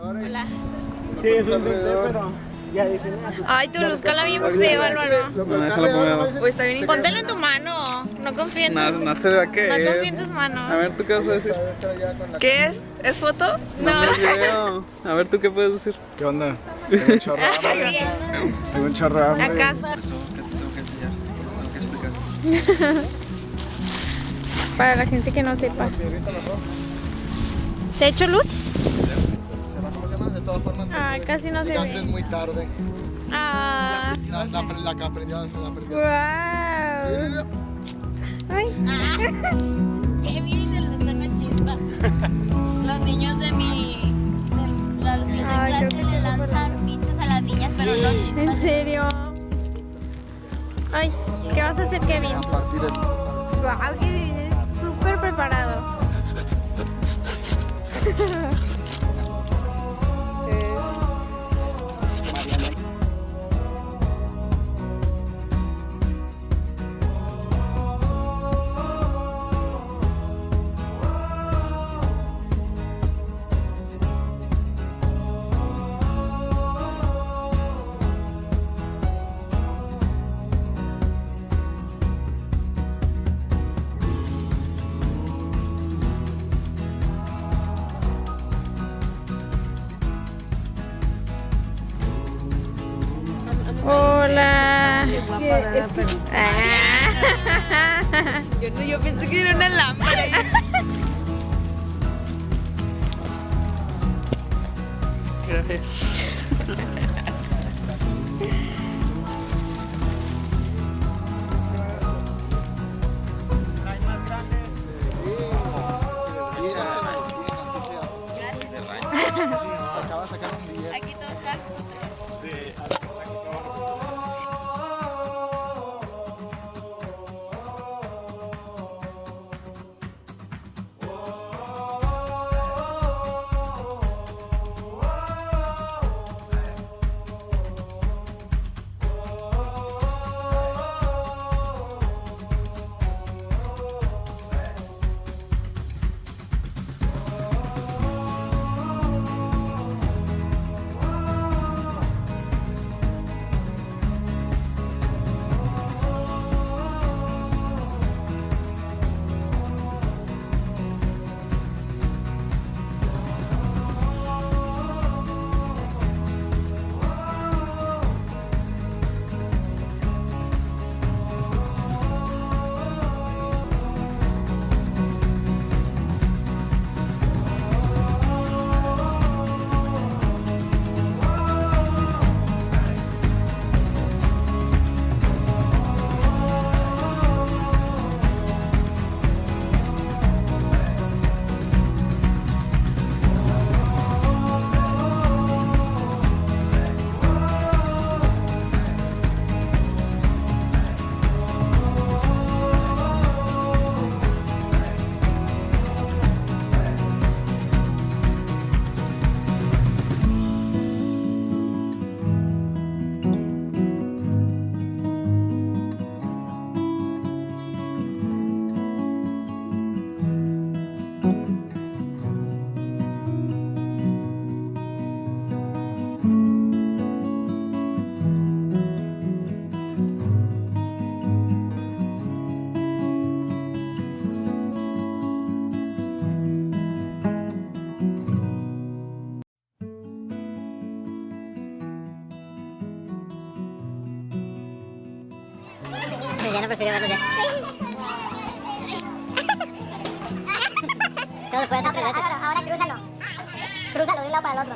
Hola. Sí, es un pero ya dicen. Ay, tu luz cala bien feo, Álvaro. No, déjalo poner. Pues está bien. Póntelo en tu mano. No confío en tus... No se ve a qué No es. confío en tus manos. A ver, ¿tú qué vas a decir? ¿Qué es? ¿Es foto? No. No video. A ver, ¿tú qué puedes decir? ¿Qué onda? Tengo un chorro de hambre. Tengo un chorro de hambre. Acá está. Eso que te tengo que enseñar, te tengo que explicar. Para la gente que no sepa. ¿Te echo luz? ¿Cómo se llama? De todas formas, Ah, casi no se llegaste ve. muy tarde. Ah. La que aprendió, se la aprendió. Wow. Ay. Kevin se le está con chispa. Los niños de mi... los que Ay, creo que sí le me lanzan bichos a las niñas, pero no ¿En chispas. serio? Ay, ¿qué vas a hacer, Kevin? A partir de Wow, Kevin es súper preparado. Hola. Yo pensé que era una lámpara. Gracias. acaba de sacar un billete. Aquí todo está. Ya no prefiero verlo ya. Solo puedes hacer eso. Ahora crúzalo. Crúzalo de un lado para el otro.